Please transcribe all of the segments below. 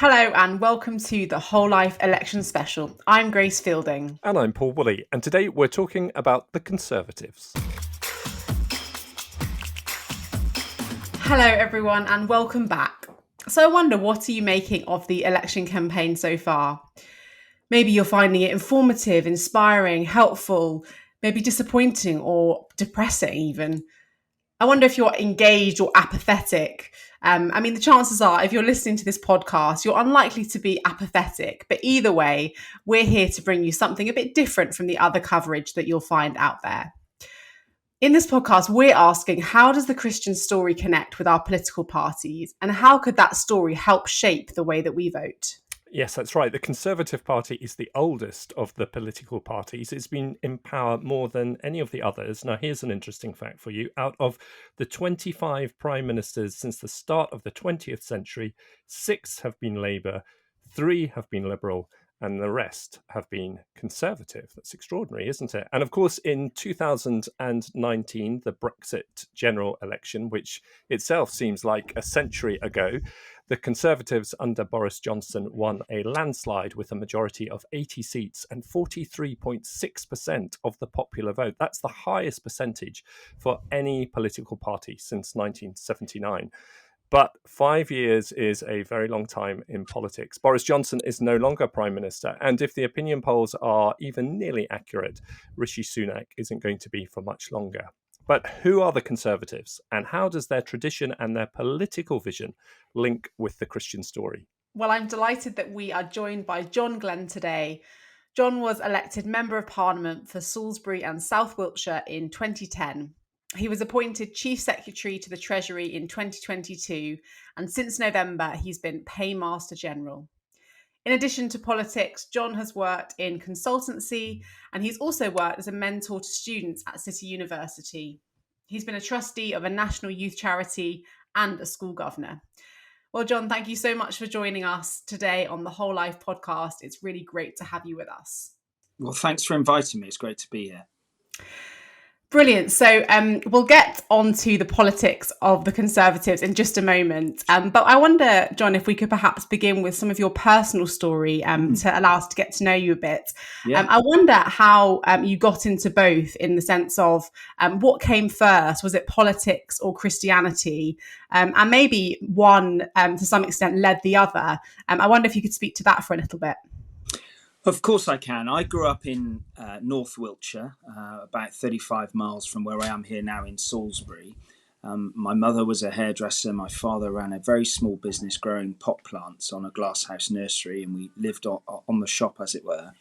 Hello and welcome to the Whole Life Election Special. I'm Grace Fielding. And I'm Paul Woolley, and today we're talking about the Conservatives. Hello everyone and welcome back. So I wonder, what are you making of the election campaign so far? Maybe you're finding it informative, inspiring, helpful, maybe disappointing or depressing even. I wonder if you're engaged or apathetic. The chances are, if you're listening to this podcast, you're unlikely to be apathetic. But either way, we're here to bring you something a bit different from the other coverage that you'll find out there. In this podcast, we're asking, how does the Christian story connect with our political parties? And how could that story help shape the way that we vote? Yes, that's right. The Conservative Party is the oldest of the political parties. It's been in power more than any of the others. Now, here's an interesting fact for you. Out of the 25 prime ministers since the start of the 20th century, 6 have been Labour, 3 have been Liberal, and the rest have been Conservative. That's extraordinary, isn't it? And of course, in 2019, the Brexit general election, which itself seems like a century ago, the Conservatives under Boris Johnson won a landslide with a majority of 80 seats and 43.6% of the popular vote. That's the highest percentage for any political party since 1979. But 5 years is a very long time in politics. Boris Johnson is no longer Prime Minister. And if the opinion polls are even nearly accurate, Rishi Sunak isn't going to be for much longer. But who are the Conservatives, and how does their tradition and their political vision link with the Christian story? Well, I'm delighted that we are joined by John Glen today. John was elected Member of Parliament for Salisbury and South Wiltshire in 2010. He was appointed Chief Secretary to the Treasury in 2022, and since November, he's been Paymaster General. In addition to politics, John has worked in consultancy, and he's also worked as a mentor to students at City University. He's been a trustee of a national youth charity and a school governor. Well, John, thank you so much for joining us today on the Whole Life podcast. It's really great to have you with us. Well, thanks for inviting me. It's great to be here. Brilliant. So we'll get on to the politics of the Conservatives in just a moment. But I wonder, John, if we could perhaps begin with some of your personal story to allow us to get to know you a bit. Yeah. I wonder how you got into both, in the sense of what came first. Was it politics or Christianity? And maybe one, to some extent, led the other. I wonder if you could speak to that for a little bit. Of course I can. I grew up in North Wiltshire, about 35 miles from where I am here now in Salisbury. My mother was a hairdresser. My father ran a very small business growing pot plants on a glasshouse nursery, and we lived on the shop, as it were.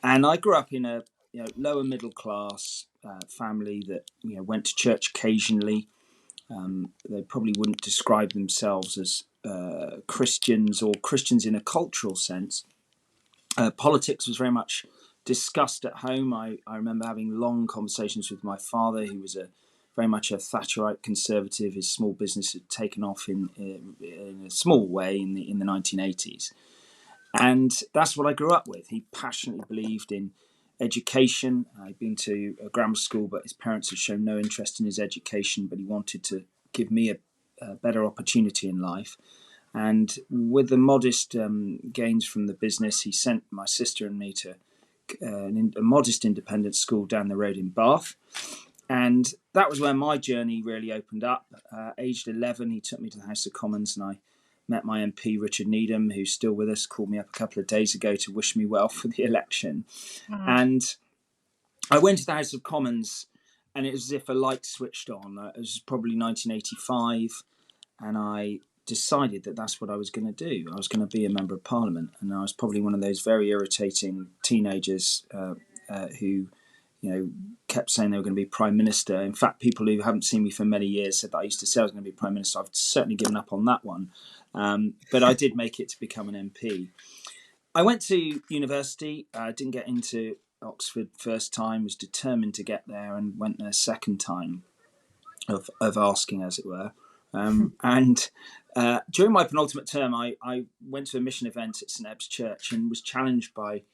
And I grew up in a lower middle class family that went to church occasionally. They probably wouldn't describe themselves as Christians or Christians in a cultural sense. Politics was very much discussed at home. I remember having long conversations with my father, who was very much a Thatcherite conservative. His small business had taken off in a small way in the 1980s. And that's what I grew up with. He passionately believed in education. I'd been to a grammar school, but his parents had shown no interest in his education, but he wanted to give me a better opportunity in life. And with the modest gains from the business, he sent my sister and me to a modest independent school down the road in Bath. And that was where my journey really opened up. Aged 11, he took me to the House of Commons, and I met my MP, Richard Needham, who's still with us, called me up a couple of days ago to wish me well for the election. And I went to the House of Commons, and it was as if a light switched on. It was probably 1985, and I decided that that's what I was going to do. I was going to be a member of Parliament, and I was probably one of those very irritating teenagers who, kept saying they were going to be Prime Minister. In fact, people who haven't seen me for many years said that I used to say I was going to be Prime Minister. I've certainly given up on that one, but I did make it to become an MP. I went to university. I didn't get into Oxford first time, was determined to get there, and went there second time of asking, as it were. And during my penultimate term, I went to a mission event at St Ebbe's Church and was challenged by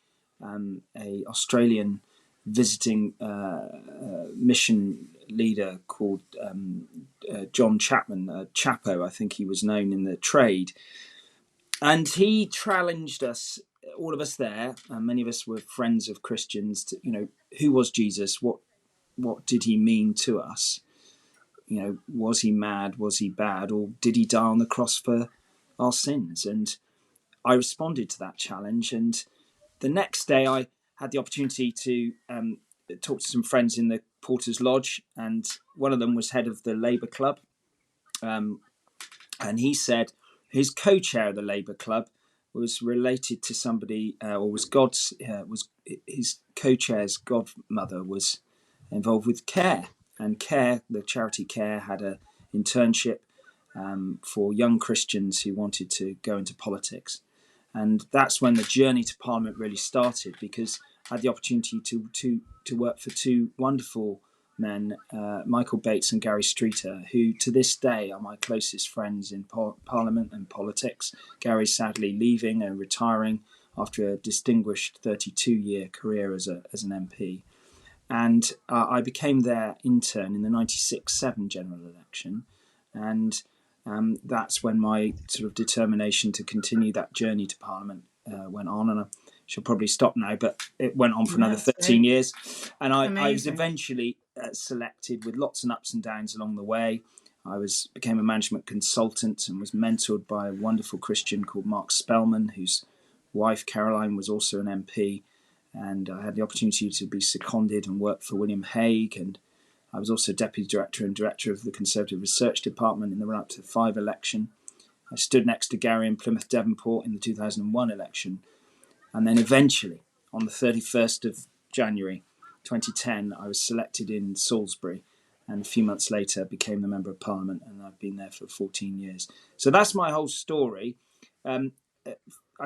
a Australian visiting mission leader called John Chapman, Chapo, I think he was known in the trade. And he challenged us, all of us there, and many of us were friends of Christians, to, who was Jesus? What did he mean to us? Was he mad? Was he bad? Or did he die on the cross for our sins? And I responded to that challenge. And the next day, I had the opportunity to talk to some friends in the Porter's Lodge, and one of them was head of the Labour Club. And he said his co-chair of the Labour Club was related to somebody, or was was his co-chair's godmother was involved with Care, and Care, the charity Care, had a internship for young Christians who wanted to go into politics. And that's when the journey to Parliament really started, because I had the opportunity to work for two wonderful men, Michael Bates and Gary Streeter, who to this day are my closest friends in Parliament and politics. Gary sadly leaving and retiring after a distinguished 32-year career as an MP. And I became their intern in the 96-7 general election. And that's when my sort of determination to continue that journey to Parliament went on. And I shall probably stop now, but it went on for another 13 years. And I was eventually selected with lots of ups and downs along the way. I became a management consultant and was mentored by a wonderful Christian called Mark Spellman, whose wife Caroline was also an MP. And I had the opportunity to be seconded and work for William Hague. And I was also deputy director and director of the Conservative Research Department in the run-up to the 5 election. I stood next to Gary in Plymouth Devonport in the 2001 election. And then eventually, on the 31st of January 2010, I was selected in Salisbury, and a few months later became the Member of Parliament, and I've been there for 14 years. So that's my whole story. I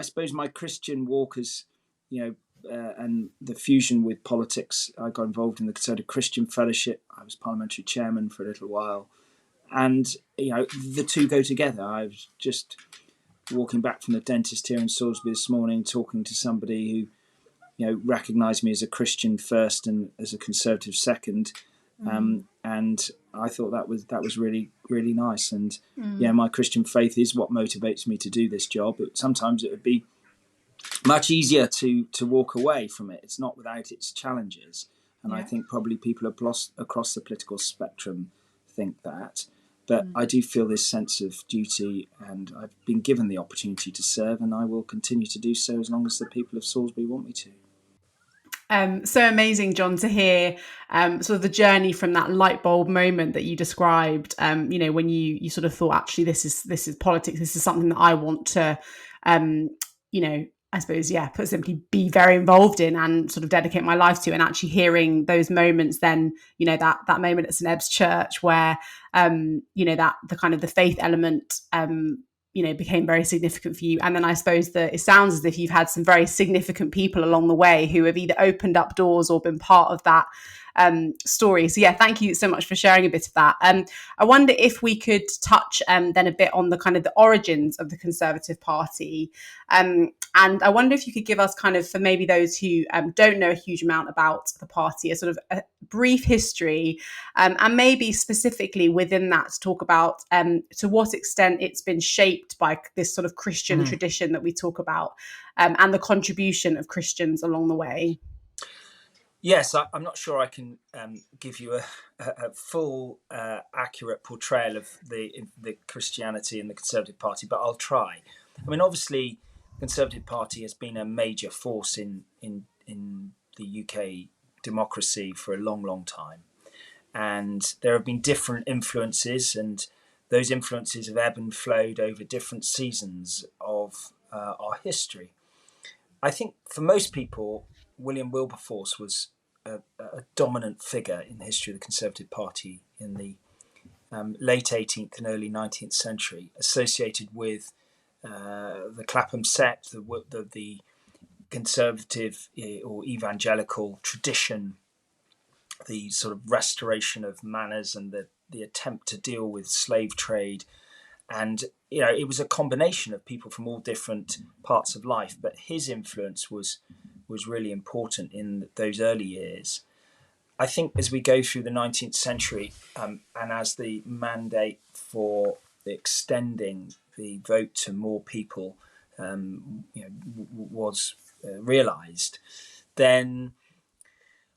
suppose my Christian walk has, and the fusion with politics. I got involved in the Conservative Christian Fellowship. I was parliamentary chairman for a little while. And, the two go together. I was just walking back from the dentist here in Salisbury this morning, talking to somebody who, recognised me as a Christian first and as a Conservative second. And I thought that was really, really nice. And my Christian faith is what motivates me to do this job. Sometimes it would be much easier to walk away from it. It's not without its challenges. And I think probably people across the political spectrum think that. But I do feel this sense of duty, and I've been given the opportunity to serve, and I will continue to do so as long as the people of Salisbury want me to. So amazing, John, to hear sort of the journey from that light bulb moment that you described. When you sort of thought, actually, this is politics. This is something that I want to, I suppose, put simply, be very involved in and sort of dedicate my life to. And actually hearing those moments, then that moment at St Ebbe's Church where that the kind of the faith element became very significant for you. And then I suppose that it sounds as if you've had some very significant people along the way who have either opened up doors or been part of that story. So thank you so much for sharing a bit of that. I wonder if we could touch then a bit on the kind of the origins of the Conservative Party. And I wonder if you could give us kind of, for maybe those who don't know a huge amount about the party, a sort of a brief history, and maybe specifically within that to talk about to what extent it's been shaped by this sort of Christian tradition that we talk about, and the contribution of Christians along the way. Yes, I'm not sure I can give you a full, accurate portrayal of the Christianity in the Conservative Party, but I'll try. I mean, obviously, the Conservative Party has been a major force in the UK democracy for a long, long time. And there have been different influences, and those influences have ebbed and flowed over different seasons of our history. I think for most people, William Wilberforce was a dominant figure in the history of the Conservative Party in the late 18th and early 19th century, associated with the Clapham sect, the conservative or evangelical tradition, the sort of restoration of manners and the attempt to deal with slave trade. And, it was a combination of people from all different parts of life, but his influence was really important in those early years. I think as we go through the 19th century and as the mandate for extending the vote to more people was realised, then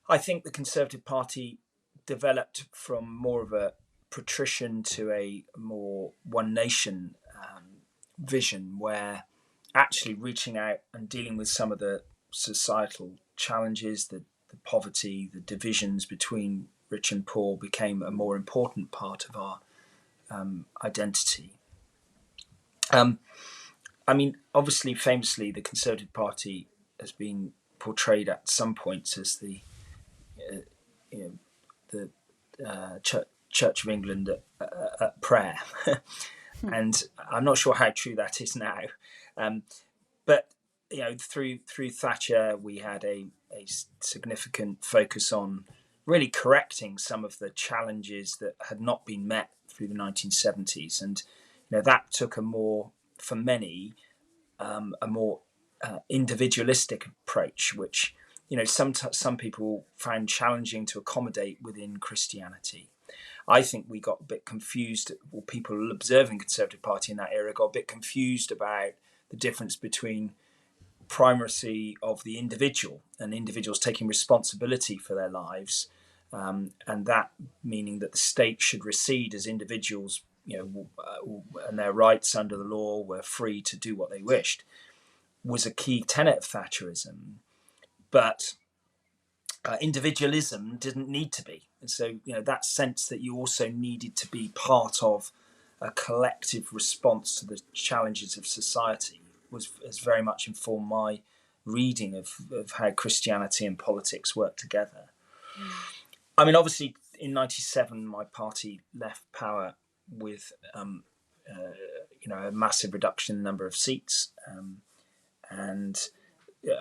I think the Conservative Party developed from more of a patrician to a more one nation vision, where actually reaching out and dealing with some of the societal challenges, the poverty, the divisions between rich and poor became a more important part of our identity. I mean, obviously, famously, the Conservative Party has been portrayed at some points as the Church of England at prayer, and I'm not sure how true that is now. But through Thatcher, we had a significant focus on really correcting some of the challenges that had not been met through the 1970s, and that took a more, for many, a more individualistic approach, which some people found challenging to accommodate within Christianity. I think we got a bit confused, or people observing Conservative Party in that era got a bit confused about the difference between primacy of the individual and individuals taking responsibility for their lives, and that meaning that the state should recede as individuals, and their rights under the law were free to do what they wished, was a key tenet of Thatcherism. But individualism didn't need to be. And so, that sense that you also needed to be part of a collective response to the challenges of society has very much informed my reading of how Christianity and politics work together. I mean, obviously, in '97, my party left power with a massive reduction in the number of seats, and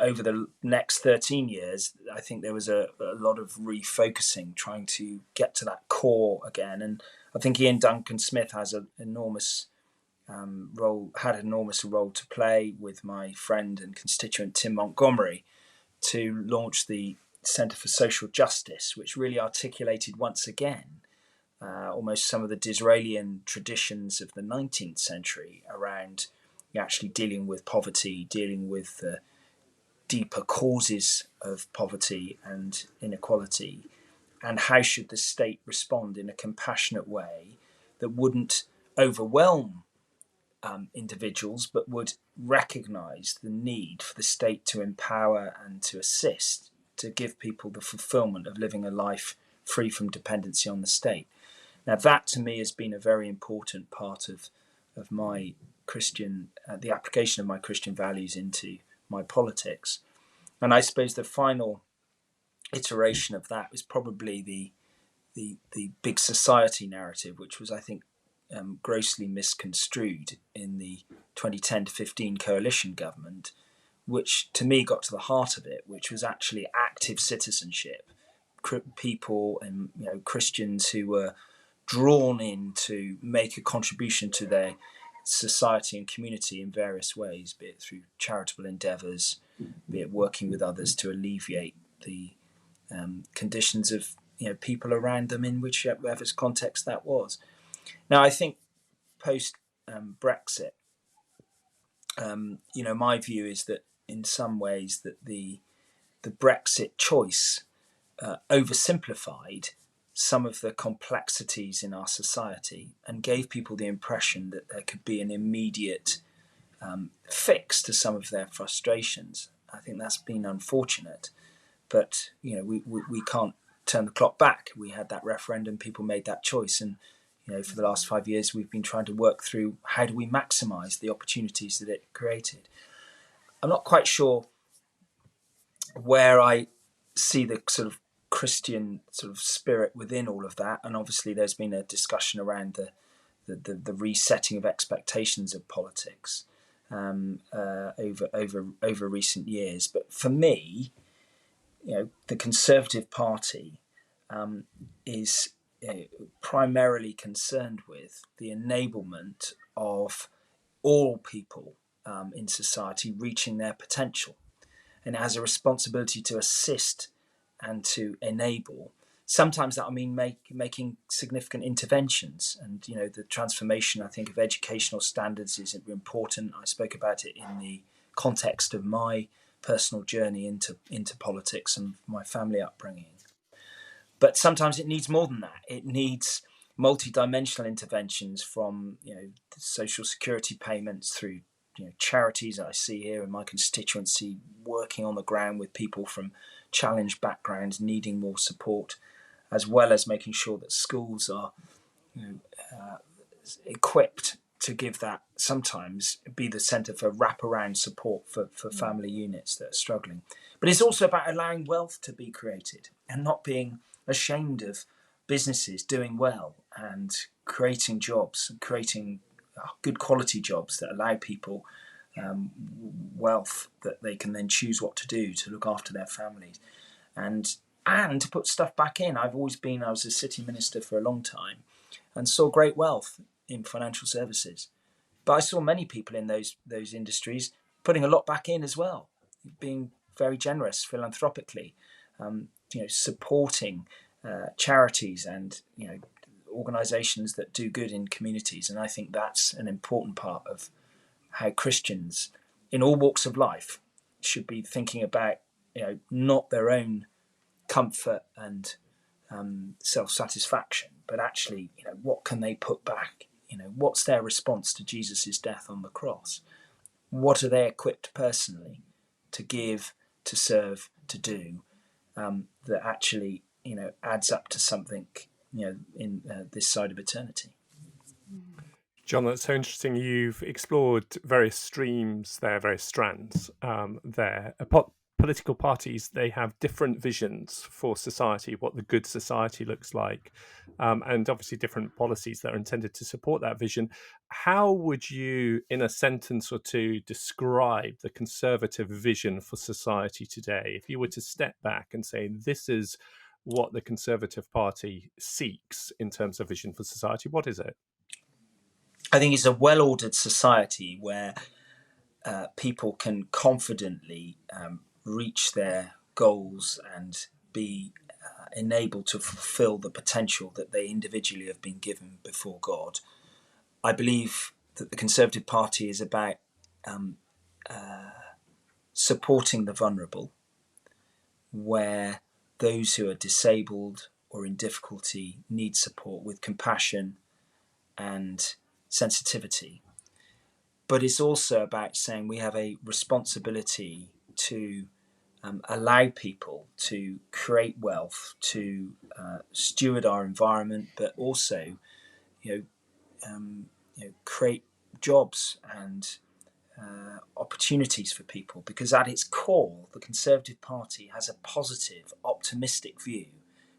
over the next 13 years, I think there was a lot of refocusing, trying to get to that core again. And I think Ian Duncan Smith has an enormous role to play with my friend and constituent Tim Montgomery to launch the Centre for Social Justice, which really articulated once again almost some of the Disraelian traditions of the 19th century around actually dealing with poverty, dealing with the deeper causes of poverty and inequality, and how should the state respond in a compassionate way that wouldn't overwhelm individuals, but would recognise the need for the state to empower and to assist, to give people the fulfilment of living a life free from dependency on the state. Now, that to me has been a very important part of my Christian, the application of my Christian values into my politics. And I suppose the final iteration of that was probably the big society narrative, which was, I think, grossly misconstrued in the 2010 to 15 coalition government, which to me got to the heart of it, which was actually active citizenship, people and Christians who were drawn in to make a contribution to their society and community in various ways, be it through charitable endeavours, be it working with others to alleviate the conditions of people around them in whichever context that was. Now, I think post Brexit, my view is that in some ways that the Brexit choice oversimplified some of the complexities in our society and gave people the impression that there could be an immediate fix to some of their frustrations. I think that's been unfortunate, but we can't turn the clock back. We had that referendum, people made that choice, and for the last 5 years we've been trying to work through how do we maximise the opportunities that it created. I'm not quite sure where I see the sort of Christian sort of spirit within all of that, and obviously there's been a discussion around the resetting of expectations of politics over recent years. But for me, the Conservative Party is primarily concerned with the enablement of all people in society reaching their potential, and it has a responsibility to assist and to enable Sometimes that'll mean making significant interventions, and the transformation, I think, of educational standards is important. I spoke about it in the context of my personal journey into politics and my family upbringing. But sometimes it needs more than that. It needs multi-dimensional interventions, from social security payments through charities I see here in my constituency, working on the ground with people from challenged backgrounds needing more support, as well as making sure that schools are equipped to give that, sometimes be the centre for wraparound support for family units that are struggling. But it's also about allowing wealth to be created and not being ashamed of businesses doing well and creating jobs and creating good quality jobs that allow people wealth that they can then choose what to do to look after their families, and to put stuff back in. I was a city minister for a long time and saw great wealth in financial services, but I saw many people in those industries putting a lot back in as well, being very generous philanthropically, supporting charities and organisations that do good in communities. And I think that's an important part of how Christians in all walks of life should be thinking about not their own comfort and self-satisfaction, but actually what can they put back? What's their response to Jesus's death on the cross? What are they equipped personally to give, to serve, to do, that actually adds up to something in this side of eternity? John, that's so interesting. You've explored various streams there, various strands there. Political parties, they have different visions for society, what the good society looks like, and obviously different policies that are intended to support that vision. How would you, in a sentence or two, describe the Conservative vision for society today? If you were to step back and say, this is what the Conservative Party seeks in terms of vision for society, what is it? I think it's a well-ordered society where people can confidently reach their goals and be enabled to fulfill the potential that they individually have been given before God. I believe that the Conservative Party is about supporting the vulnerable, where those who are disabled or in difficulty need support with compassion and sensitivity. But it's also about saying we have a responsibility to allow people to create wealth, to steward our environment, but also, create jobs and opportunities for people. Because at its core, the Conservative Party has a positive, optimistic view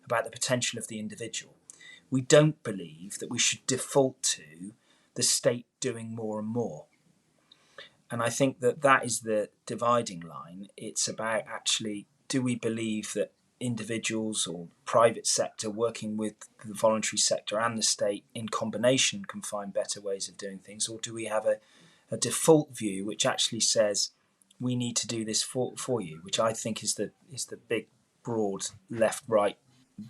about the potential of the individual. We don't believe that we should default to the state doing more and more. And I think that is the dividing line. It's about actually, do we believe that individuals or private sector working with the voluntary sector and the state in combination can find better ways of doing things? Or do we have a default view which actually says we need to do this for you, which I think is the big, broad, left-right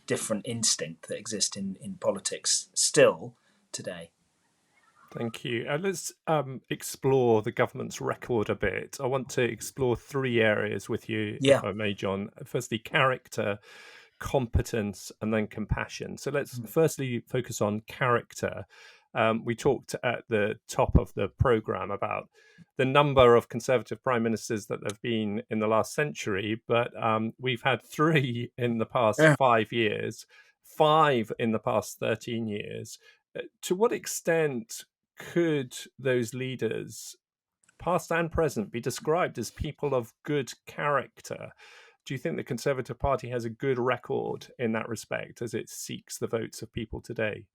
different instinct that exists in politics still today. Thank you. Let's explore the government's record a bit. I want to explore three areas with you, if I may, John. Firstly, character, competence, and then compassion. So let's firstly focus on character. We talked at the top of the programme about the number of Conservative prime ministers that have been in the last century, but we've had 3 in the past 5 years, 5 in the past 13 years. To what extent could those leaders, past and present, be described as people of good character? Do you think the Conservative Party has a good record in that respect as it seeks the votes of people today?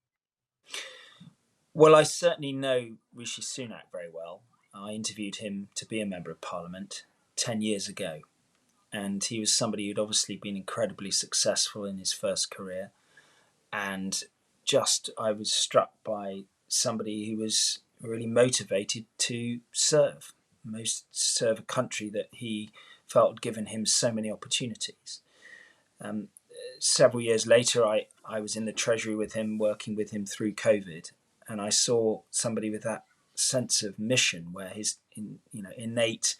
Well, I certainly know Rishi Sunak very well. I interviewed him to be a Member of Parliament 10 years ago. And he was somebody who'd obviously been incredibly successful in his first career. And I was struck by somebody who was really motivated to serve a country that he felt had given him so many opportunities. several years later, I was in the Treasury with him, working with him through COVID, and I saw somebody with that sense of mission, where his innate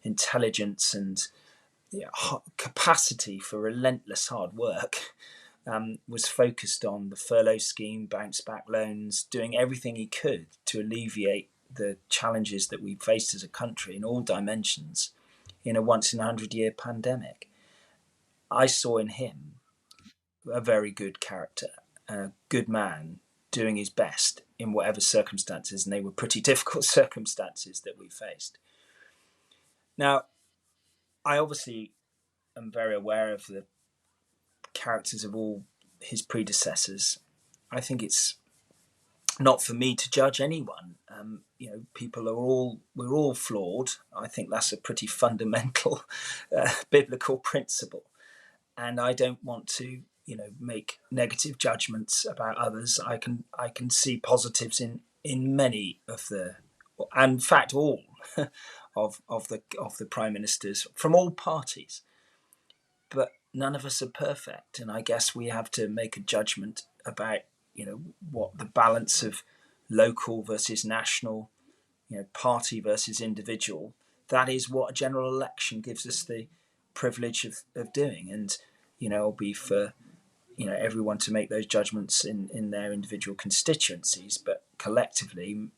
intelligence and capacity for relentless hard work was focused on the furlough scheme, bounce back loans, doing everything he could to alleviate the challenges that we faced as a country in all dimensions in a once in 100-year pandemic. I saw in him a very good character, a good man doing his best in whatever circumstances, and they were pretty difficult circumstances that we faced. Now, I obviously am very aware of the characters of all his predecessors. I think it's not for me to judge anyone. We're all flawed. I think that's a pretty fundamental biblical principle, and I don't want to make negative judgments about others. I can see positives in many of the, and in fact all of the prime ministers from all parties, but none of us are perfect, and I guess we have to make a judgment about what the balance of local versus national, party versus individual. That is what a general election gives us the privilege of doing, and it'll be for everyone to make those judgments in their individual constituencies, but collectively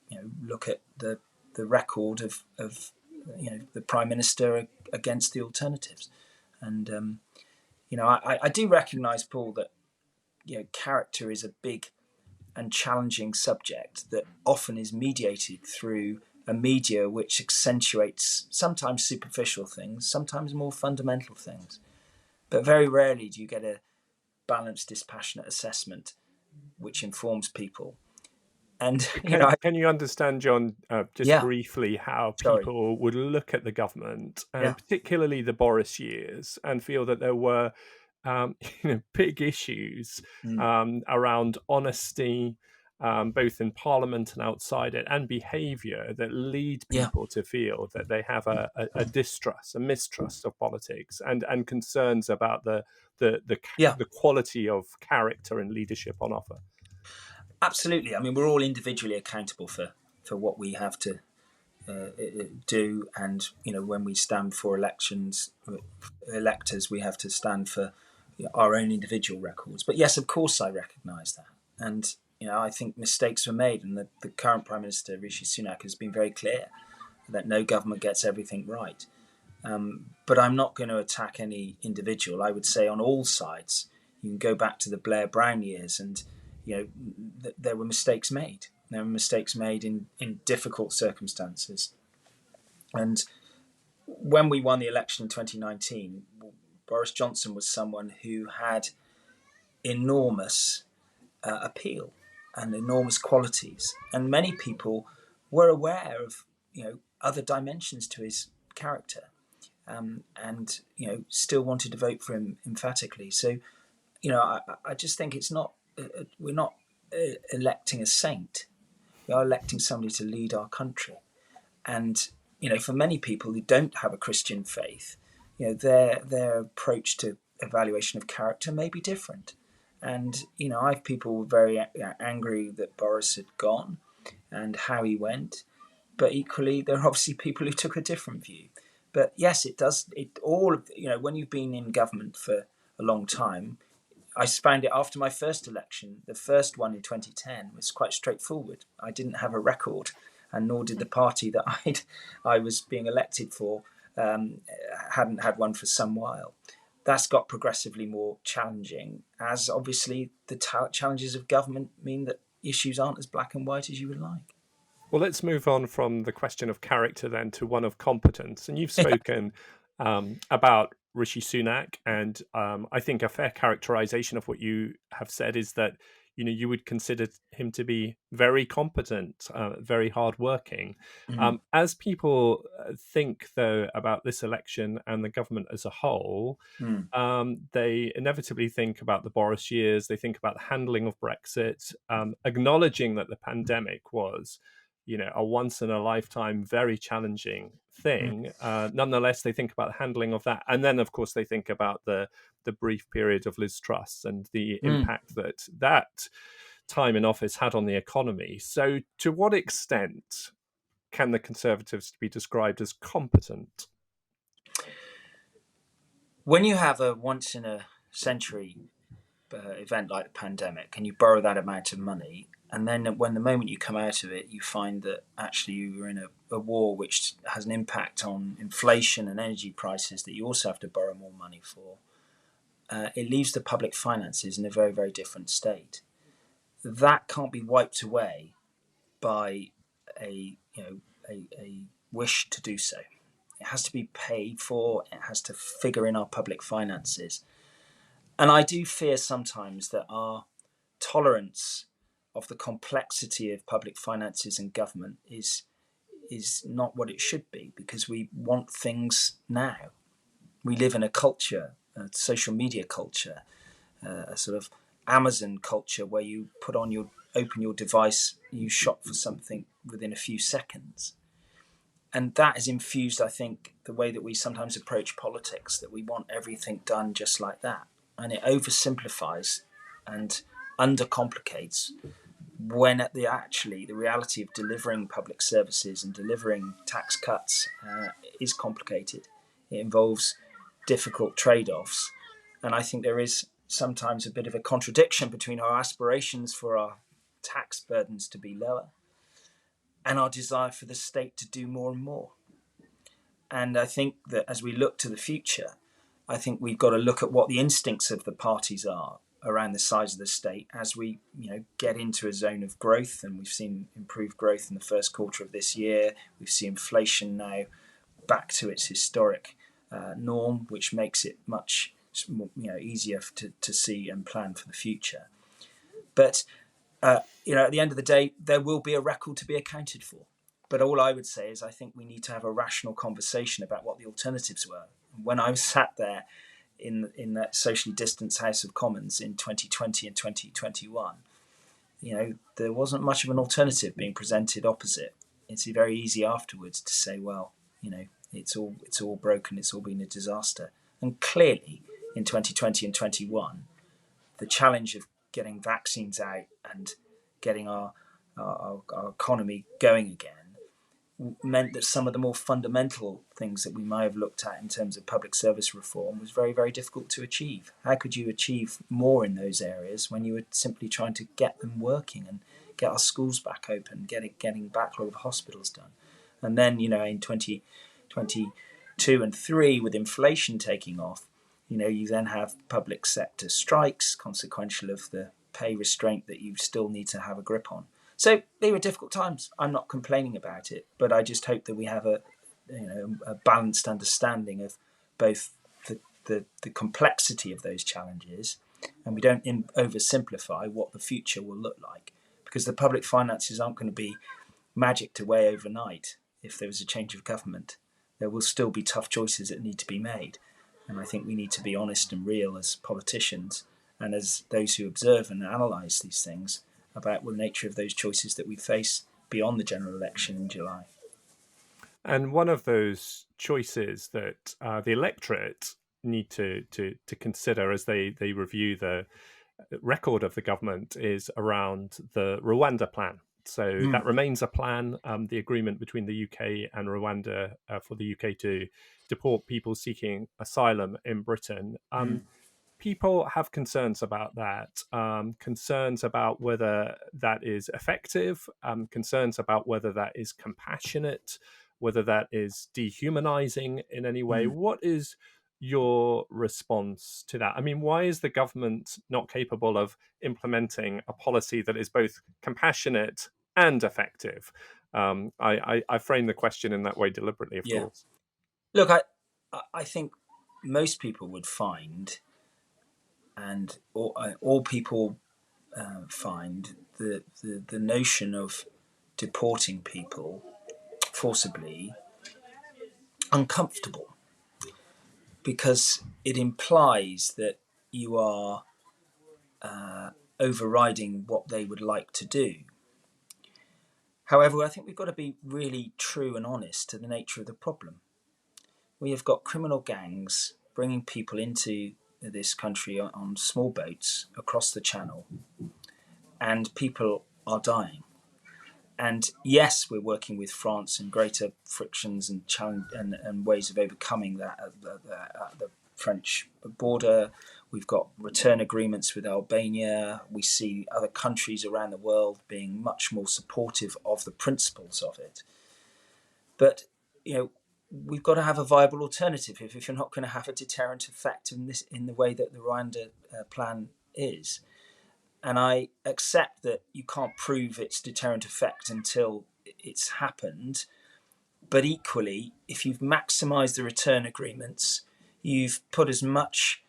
look at the record of the prime minister against the alternatives. And I do recognise, Paul, that character is a big and challenging subject that often is mediated through a media which accentuates sometimes superficial things, sometimes more fundamental things, but very rarely do you get a balanced, dispassionate assessment which informs people. And can you understand, John, just briefly how people would look at the government, and particularly the Boris years, and feel that there were big issues around honesty, both in Parliament and outside it, and behaviour that lead people to feel that they have a mistrust of politics, and concerns about the quality of character and leadership on offer? Absolutely. I mean, we're all individually accountable for what we have to do, and when we stand for electors, we have to stand for our own individual records. But yes, of course, I recognise that, and I think mistakes were made, and the current Prime Minister Rishi Sunak has been very clear that no government gets everything right. But I'm not going to attack any individual. I would say on all sides, you can go back to the Blair Brown years, and there were mistakes made. There were mistakes made in difficult circumstances. And when we won the election in 2019, Boris Johnson was someone who had enormous appeal and enormous qualities. And many people were aware of other dimensions to his character, and still wanted to vote for him emphatically. So I just think it's not we're not electing a saint. We are electing somebody to lead our country. And for many people who don't have a Christian faith, their approach to evaluation of character may be different. And I have people very angry that Boris had gone and how he went, but equally there are obviously people who took a different view. But yes, it does. When you've been in government for a long time, I found it after my first election, the first one in 2010, was quite straightforward. I didn't have a record, and nor did the party that I was being elected for, hadn't had one for some while. That's got progressively more challenging, as obviously the challenges of government mean that issues aren't as black and white as you would like. Well, let's move on from the question of character then to one of competence. And you've spoken about Rishi Sunak, and I think a fair characterization of what you have said is that you would consider him to be very competent, very hardworking. Mm-hmm. As people think, though, about this election and the government as a whole, they inevitably think about the Boris years. They think about the handling of Brexit, acknowledging that the pandemic was a once in a lifetime, very challenging thing. Nonetheless, they think about the handling of that, and then of course they think about the brief period of Liz Truss and the impact that time in office had on the economy. So, to what extent can the Conservatives be described as competent? When you have a once in a century event like the pandemic and you borrow that amount of money, and then when the moment you come out of it, you find that actually you were in a war which has an impact on inflation and energy prices that you also have to borrow more money for, it leaves the public finances in a very, very different state. That can't be wiped away by a wish to do so. It has to be paid for. It has to figure in our public finances. And I do fear sometimes that our tolerance of the complexity of public finances and government is not what it should be, because we want things now. We live in a culture, a social media culture, a sort of Amazon culture where you open your device, you shop for something within a few seconds. And that has infused, I think, the way that we sometimes approach politics, that we want everything done just like that. And it oversimplifies and undercomplicates when the reality of delivering public services and delivering tax cuts is complicated. It involves difficult trade-offs. And I think there is sometimes a bit of a contradiction between our aspirations for our tax burdens to be lower and our desire for the state to do more and more. And I think that as we look to the future, I think we've got to look at what the instincts of the parties are around the size of the state as we get into a zone of growth. And we've seen improved growth in the first quarter of this year. We've seen inflation now back to its historic norm, which makes it much easier to see and plan for the future. But at the end of the day, there will be a record to be accounted for. But all I would say is I think we need to have a rational conversation about what the alternatives were. When I was sat there in that socially distanced House of Commons in 2020 and 2021, there wasn't much of an alternative being presented opposite. It's very easy afterwards to say, well, it's all broken, it's all been a disaster. And clearly, in 2020 and 21, the challenge of getting vaccines out and getting our economy going again meant that some of the more fundamental things that we might have looked at in terms of public service reform was very, very difficult to achieve. How could you achieve more in those areas when you were simply trying to get them working and get our schools back open, getting backlog of hospitals done? And then, in 2022 and 3, with inflation taking off, you then have public sector strikes, consequential of the pay restraint that you still need to have a grip on. So they were difficult times. I'm not complaining about it, but I just hope that we have a balanced understanding of both the complexity of those challenges, and we don't oversimplify what the future will look like, because the public finances aren't going to be magicked away overnight. If there was a change of government, there will still be tough choices that need to be made. And I think we need to be honest and real as politicians and as those who observe and analyse these things about the nature of those choices that we face beyond the general election in July. And one of those choices that the electorate need to consider as they review the record of the government is around the Rwanda plan. So that remains a plan, the agreement between the UK and Rwanda for the UK to deport people seeking asylum in Britain. People have concerns about that, concerns about whether that is effective, concerns about whether that is compassionate, whether that is dehumanizing in any way. What is your response to that? I mean, why is the government not capable of implementing a policy that is both compassionate and effective? I frame the question in that way deliberately, of course. Look, I think most people would find, and all people find, the notion of deporting people forcibly uncomfortable, because it implies that you are overriding what they would like to do. However, I think we've got to be really true and honest to the nature of the problem. We have got criminal gangs bringing people into this country on small boats across the channel, and people are dying. And yes, we're working with France in greater frictions and challenge and ways of overcoming that at the French border. We've got return agreements with Albania. We see other countries around the world being much more supportive of the principles of it. But, we've got to have a viable alternative if you're not going to have a deterrent effect in the way that the Rwanda plan is. And I accept that you can't prove its deterrent effect until it's happened. But equally, if you've maximised the return agreements, you've put as much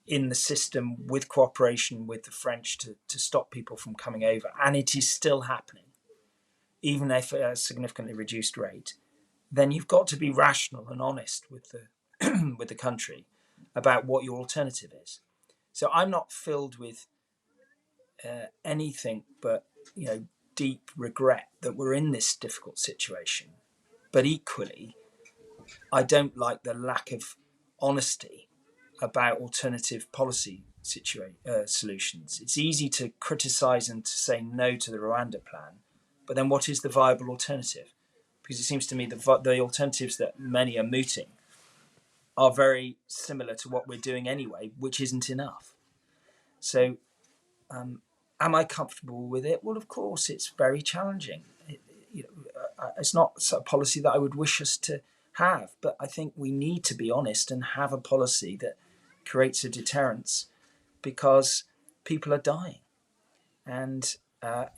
in the system with cooperation with the French to stop people from coming over, and it is still happening, even if at a significantly reduced rate, then you've got to be rational and honest with the with the country about what your alternative is. So I'm not filled with anything but deep regret that we're in this difficult situation. But equally, I don't like the lack of honesty about alternative policy solutions. It's easy to criticise and to say no to the Rwanda plan, but then what is the viable alternative? Because it seems to me the alternatives that many are mooting are very similar to what we're doing anyway, which isn't enough. So am I comfortable with it? Well, of course, it's very challenging. It's not a policy that I would wish us to have, but I think we need to be honest and have a policy that creates a deterrence, because people are dying. And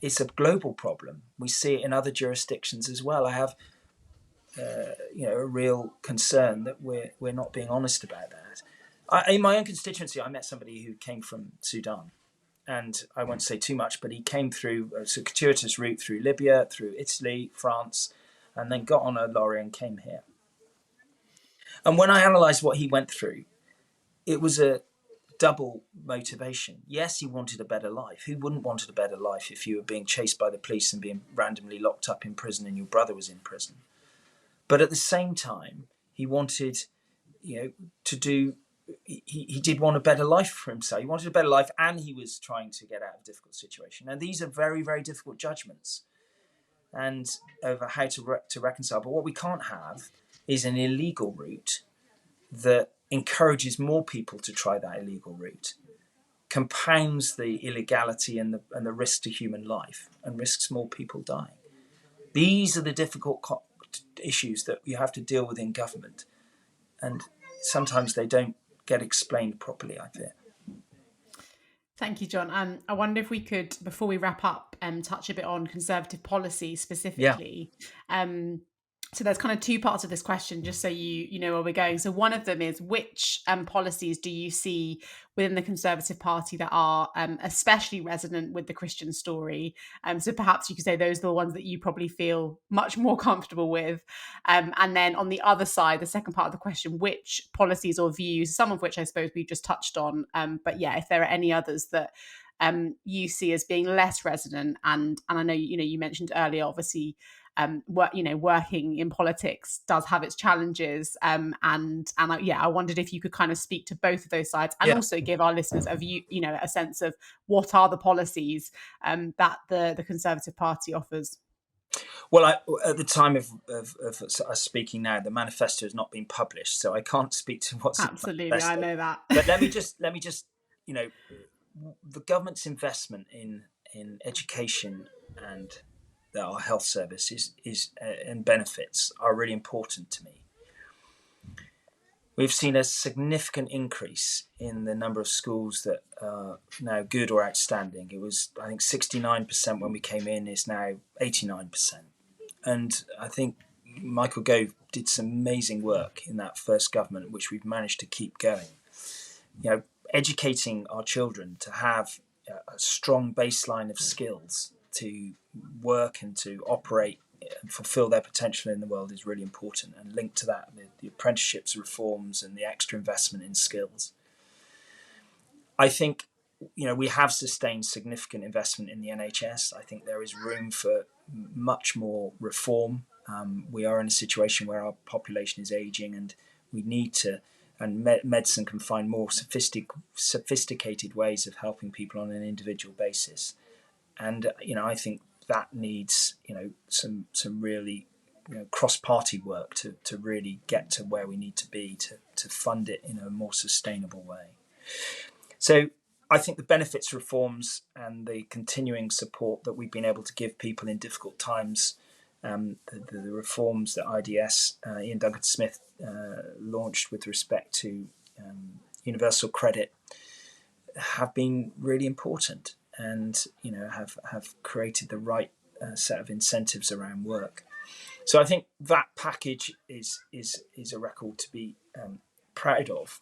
it's a global problem. We see it in other jurisdictions as well. I have a real concern that we're not being honest about that. In my own constituency, I met somebody who came from Sudan. And I won't say too much, but he came through a circuitous route through Libya, through Italy, France, and then got on a lorry and came here. And when I analysed what he went through, it was a double motivation. Yes, he wanted a better life. Who wouldn't want a better life if you were being chased by the police and being randomly locked up in prison and your brother was in prison? But at the same time, he wanted, to do. He did want a better life for himself. He wanted a better life, and he was trying to get out of a difficult situation. And these are very, very difficult judgments, and over how to reconcile. But what we can't have is an illegal route that encourages more people to try that illegal route, compounds the illegality and the risk to human life, and risks more people dying. These are the difficult issues that you have to deal with in government, and sometimes they don't get explained properly, I fear. Thank you, John. I wonder if we could, before we wrap up, touch a bit on Conservative policy specifically. Yeah. So there's kind of two parts of this question, just so you know where we're going. So one of them is, which policies do you see within the Conservative Party that are especially resonant with the Christian story? So perhaps you could say those are the ones that you probably feel much more comfortable with. And then on the other side, the second part of the question, which policies or views, some of which I suppose we just touched on, but yeah, if there are any others that you see as being less resonant, and I know you mentioned earlier, obviously, working in politics does have its challenges, and I wondered if you could kind of speak to both of those sides, and also give our listeners a view, a sense of what are the policies that the Conservative Party offers. Well, at the time of us speaking now, the manifesto has not been published, so I can't speak to what's absolutely. I know that, but let me just the government's investment in education and our health service is and benefits are really important to me. We've seen a significant increase in the number of schools that are now good or outstanding. It was, I think, 69% when we came in. It's now 89%. And I think Michael Gove did some amazing work in that first government, which we've managed to keep going. Educating our children to have a strong baseline of skills to work and to operate and fulfill their potential in the world is really important, and linked to that the apprenticeships reforms and the extra investment in skills. I think we have sustained significant investment in the NHS. I think there is room for much more reform. We are in a situation where our population is aging, and we need to, and medicine can find more sophisticated ways of helping people on an individual basis. And I think that needs some really cross-party work to really get to where we need to be to fund it in a more sustainable way. So I think the benefits reforms and the continuing support that we've been able to give people in difficult times, the reforms that IDS, Ian Duncan Smith, launched with respect to universal credit, have been really important, and have created the right set of incentives around work. So I think that package is a record to be proud of.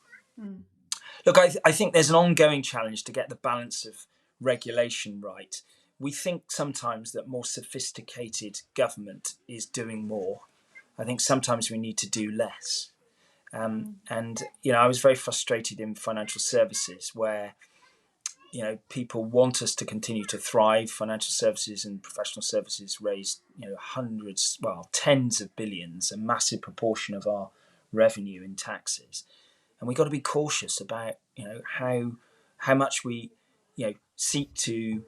Look, I think there's an ongoing challenge to get the balance of regulation right. We think sometimes that more sophisticated government is doing more. I think sometimes we need to do less. And I was very frustrated in financial services, where people want us to continue to thrive. Financial services and professional services raised tens of billions, a massive proportion of our revenue in taxes. And we've got to be cautious about how much we seek to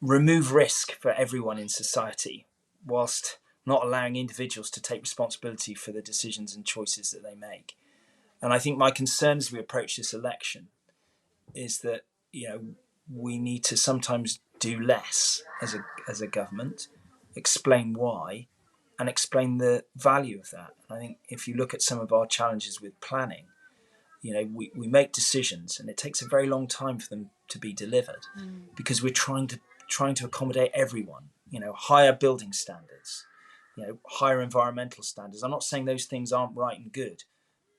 remove risk for everyone in society, whilst not allowing individuals to take responsibility for the decisions and choices that they make. And I think my concern as we approach this election is that we need to sometimes do less as a government, explain why, and explain the value of that. And I think if you look at some of our challenges with planning, we make decisions and it takes a very long time for them to be delivered, because we're trying to accommodate everyone. Higher building standards, higher environmental standards. I'm not saying those things aren't right and good,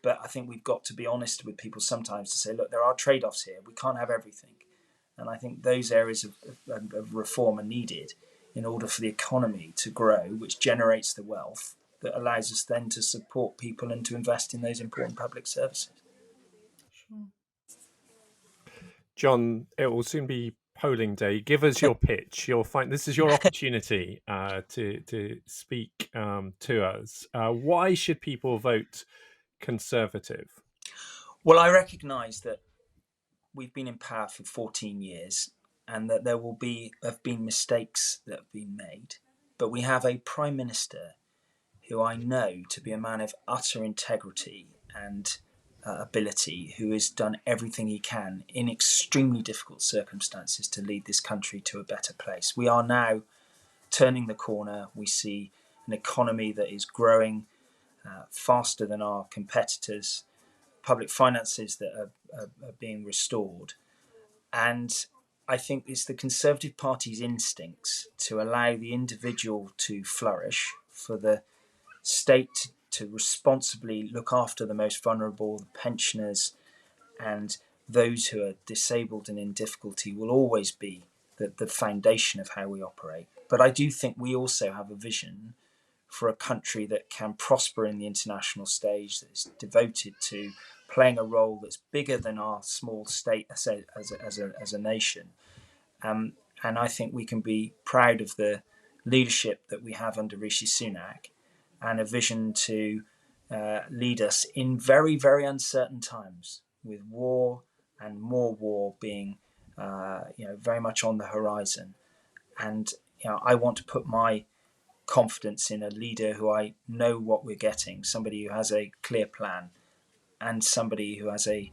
but I think we've got to be honest with people sometimes to say, look, there are trade-offs here. We can't have everything. And I think those areas of reform are needed in order for the economy to grow, which generates the wealth that allows us then to support people and to invest in those important public services. Sure. John, it will soon be polling day. Give us your pitch. You'll find this is your opportunity to speak to us. Why should people vote Conservative? Well, I recognise that we've been in power for 14 years and that there have been mistakes that have been made. But we have a Prime Minister who I know to be a man of utter integrity and ability, who has done everything he can in extremely difficult circumstances to lead this country to a better place. We are now turning the corner. We see an economy that is growing faster than our competitors, public finances that are being restored. And I think it's the Conservative Party's instincts to allow the individual to flourish, for the state to responsibly look after the most vulnerable, the pensioners, and those who are disabled and in difficulty will always be the foundation of how we operate. But I do think we also have a vision for a country that can prosper in the international stage, that is devoted to playing a role that's bigger than our small state as a nation. And I think we can be proud of the leadership that we have under Rishi Sunak, and a vision to lead us in very, very uncertain times, with war and more war being very much on the horizon. And I want to put my confidence in a leader who I know what we're getting, somebody who has a clear plan, and somebody who has a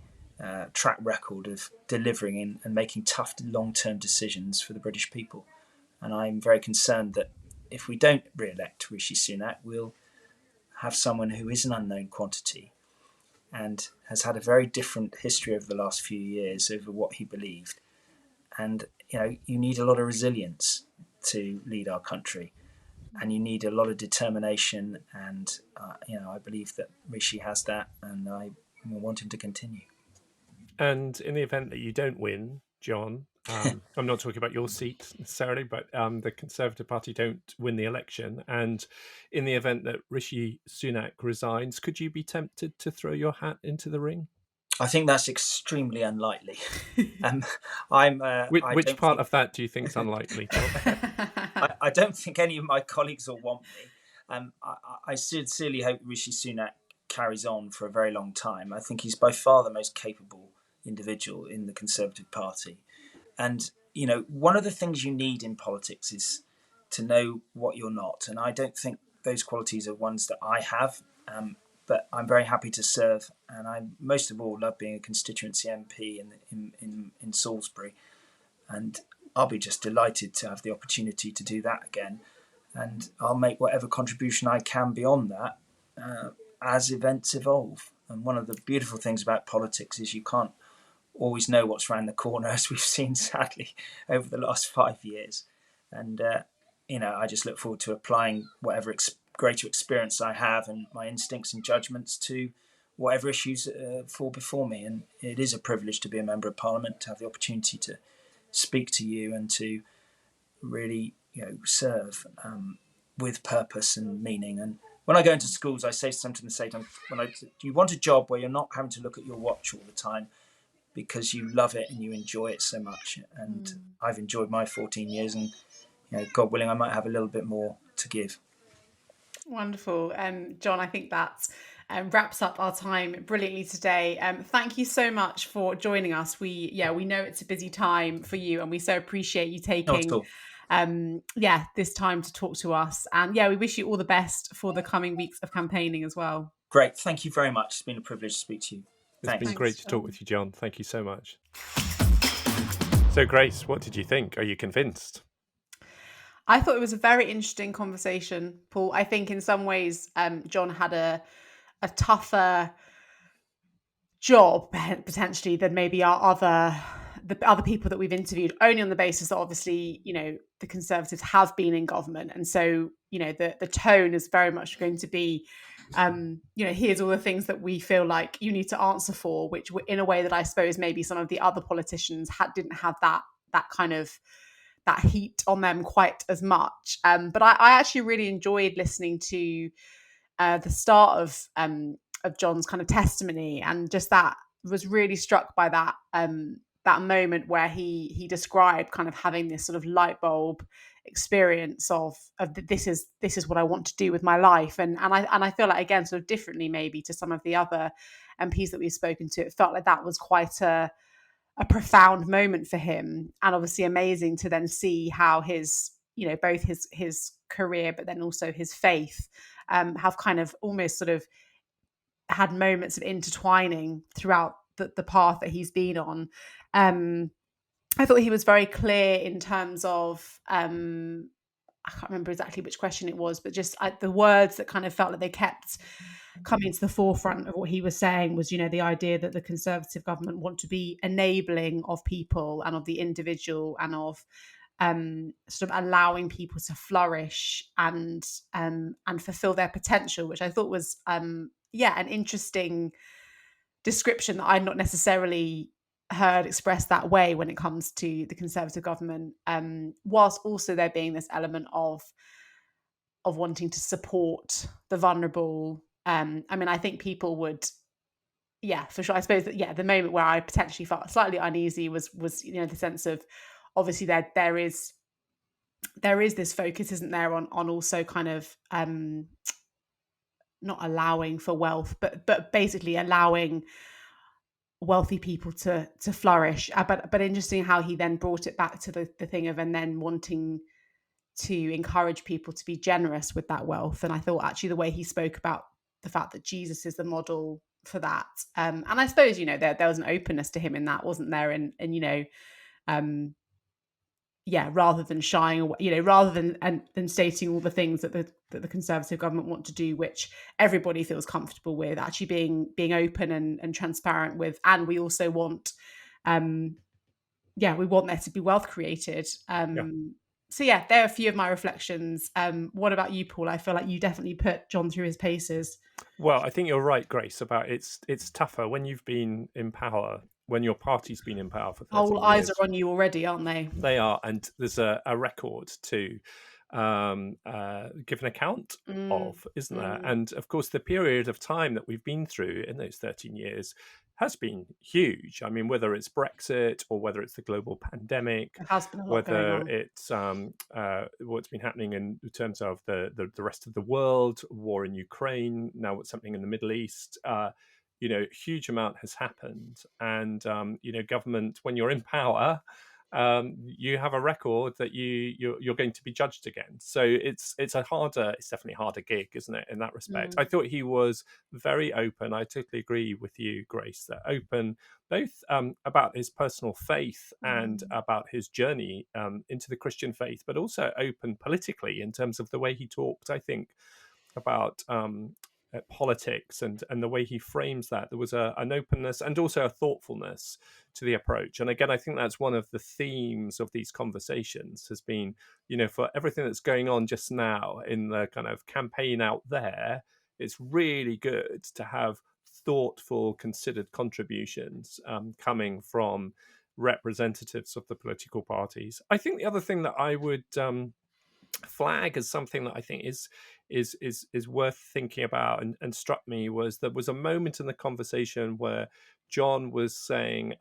track record of delivering and making tough long-term decisions for the British people. And I'm very concerned that if we don't re-elect Rishi Sunak, we'll have someone who is an unknown quantity and has had a very different history over the last few years over what he believed. And you need a lot of resilience to lead our country, and you need a lot of determination. And I believe that Rishi has that, and I want him to continue. And in the event that you don't win, John, I'm not talking about your seat necessarily, but the Conservative Party don't win the election, and in the event that Rishi Sunak resigns, could you be tempted to throw your hat into the ring? I think that's extremely unlikely. Which part of that do you think is unlikely, John? I don't think any of my colleagues will want me. I sincerely hope Rishi Sunak carries on for a very long time. I think he's by far the most capable individual in the Conservative Party. And, one of the things you need in politics is to know what you're not. And I don't think those qualities are ones that I have. But I'm very happy to serve. And I most of all love being a constituency MP in Salisbury. And I'll be just delighted to have the opportunity to do that again. And I'll make whatever contribution I can beyond that as events evolve. And one of the beautiful things about politics is you can't always know what's around the corner, as we've seen, sadly, over the last 5 years. And, I just look forward to applying whatever greater experience I have and my instincts and judgments to whatever issues fall before me. And it is a privilege to be a member of Parliament, to have the opportunity to speak to you and to really serve with purpose and meaning. And when I go into schools, I say something the same time. You want a job where you're not having to look at your watch all the time because you love it and you enjoy it so much. And I've enjoyed my 14 years, and God willing, I might have a little bit more to give. Wonderful. John, I think that wraps up our time brilliantly today. Thank you so much for joining us. We know it's a busy time for you, and we so appreciate you taking this time to talk to us. And we wish you all the best for the coming weeks of campaigning as well. Great. Thank you very much. It's been a privilege to speak to you. It's been great to talk with you, John. Thank you so much. So, Grace, what did you think? Are you convinced? I thought it was a very interesting conversation, Paul. I think in some ways, John had a tougher job potentially than maybe the other people that we've interviewed, only on the basis that obviously, the Conservatives have been in government. And so, the tone is very much going to be, here's all the things that we feel like you need to answer for, which in a way that I suppose maybe some of the other politicians didn't have that kind of that heat on them quite as much. But I actually really enjoyed listening to the start of John's kind of testimony, and just that was really struck by that moment where he described kind of having this sort of light bulb experience of this is what I want to do with my life, and I feel like, again, sort of differently maybe to some of the other MPs that we've spoken to, it felt like that was quite a profound moment for him, and obviously amazing to then see how his both his career but then also his faith have kind of almost sort of had moments of intertwining throughout the path that he's been on. I thought he was very clear in terms of I can't remember exactly which question it was, but just the words that kind of felt like they kept coming to the forefront of what he was saying was, the idea that the Conservative government want to be enabling of people and of the individual, and of sort of allowing people to flourish and fulfill their potential, which I thought was an interesting description that I'd not necessarily heard expressed that way when it comes to the Conservative government, whilst also there being this element of wanting to support the vulnerable. I think people would, for sure. I suppose that, the moment where I potentially felt slightly uneasy was the sense of, obviously there is this focus, isn't there, on also kind of not allowing for wealth, but basically allowing wealthy people to flourish. But interesting how he then brought it back to the thing of, and then wanting to encourage people to be generous with that wealth. And I thought actually the way he spoke about the fact that Jesus is the model for that. And I suppose, there was an openness to him in that, wasn't there? And rather than shying away, rather than stating all the things that the Conservative government want to do, which everybody feels comfortable with, actually being open and transparent with, and we also want, we want there to be wealth created. So there are a few of my reflections. What about you, Paul? I feel like you definitely put John through his paces. Well, I think you're right, Grace, about it's tougher when you've been in power, when your party's been in power for 13 All eyes are on you already, aren't they? They are, and there's a record to give an account Mm, of, isn't there? mm. And of course, the period of time that we've been through in those 13 years has been huge. I mean, whether it's Brexit or whether it's the global pandemic, There has been a lot going whether on. it's what's been happening in terms of the rest of the world, war in Ukraine, now what's happening in the Middle East. Huge amount has happened, and government, when you're in power, you have a record that you're going to be judged against. So it's definitely a harder gig, isn't it, in that respect? I Mm, thought he was very open. I totally agree with you, Grace, that open both about his personal faith and mm. about his journey into the Christian faith, but also open politically in terms of the way he talked, I think, about politics and the way he frames that. There was an openness and also a thoughtfulness to the approach. And again, I think that's one of the themes of these conversations has been, for everything that's going on just now in the kind of campaign out there, it's really good to have thoughtful, considered contributions coming from representatives of the political parties. I think the other thing that I would flag as something that I think is worth thinking about and struck me was there was a moment in the conversation where John was saying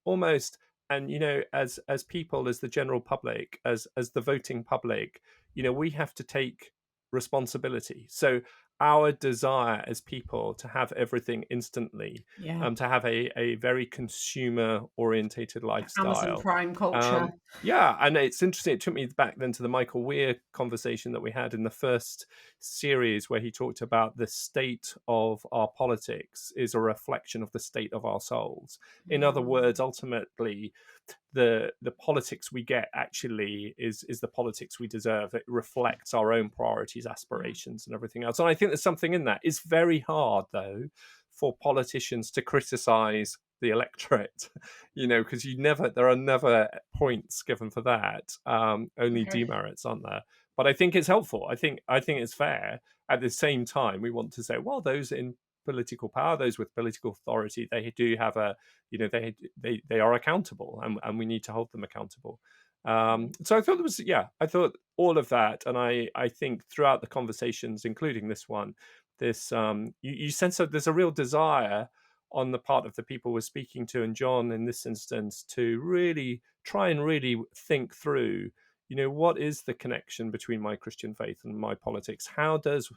almost, and as people, as the general public, as the voting public, we have to take responsibility. So our desire as people to have everything instantly, Yeah. to have a very consumer orientated Amazon lifestyle. Prime culture. Yeah, and it's interesting. It took me back then to the Michael Weir conversation that we had in the first series, where he talked about the state of our politics is a reflection of the state of our souls. In other Mm, words, ultimately, the politics we get actually is the politics we deserve. It reflects our own priorities, yeah. aspirations, and everything else. And I think there's something in that. It's very hard, though, for politicians to criticize the electorate, because there are never points given for that. Only Okay. demerits, aren't there? But I think it's helpful. I think it's fair. At the same time, we want to say, well, those in political power, those with political authority, they do have they are accountable, and we need to hold them accountable. Mm. So I thought all of that, and I think throughout the conversations, including this one, this you sense that there's a real desire on the part of the people we're speaking to, and John in this instance, to really try and really think through, what is the connection between my Christian faith and my politics? How does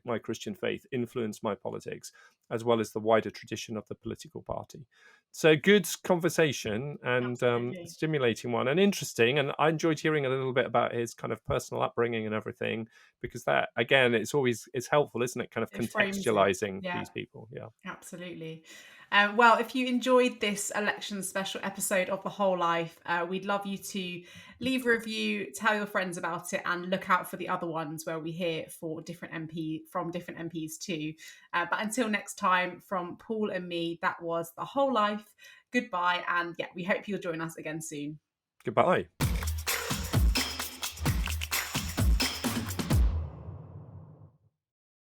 my Christian faith influence my politics, as well as the wider tradition of the political party? So good conversation, and Absolutely. stimulating one, and interesting. And I enjoyed hearing a little bit about his kind of personal upbringing and everything, because that, again, it's helpful, isn't it? Kind of It frames it. contextualizing Yeah. these people. Yeah. Absolutely. Well, if you enjoyed this election special episode of The Whole Life, we'd love you to leave a review, tell your friends about it, and look out for the other ones where we hear from different MPs too. But until next time, from Paul and me, that was The Whole Life. Goodbye, and yeah, we hope you'll join us again soon. Goodbye.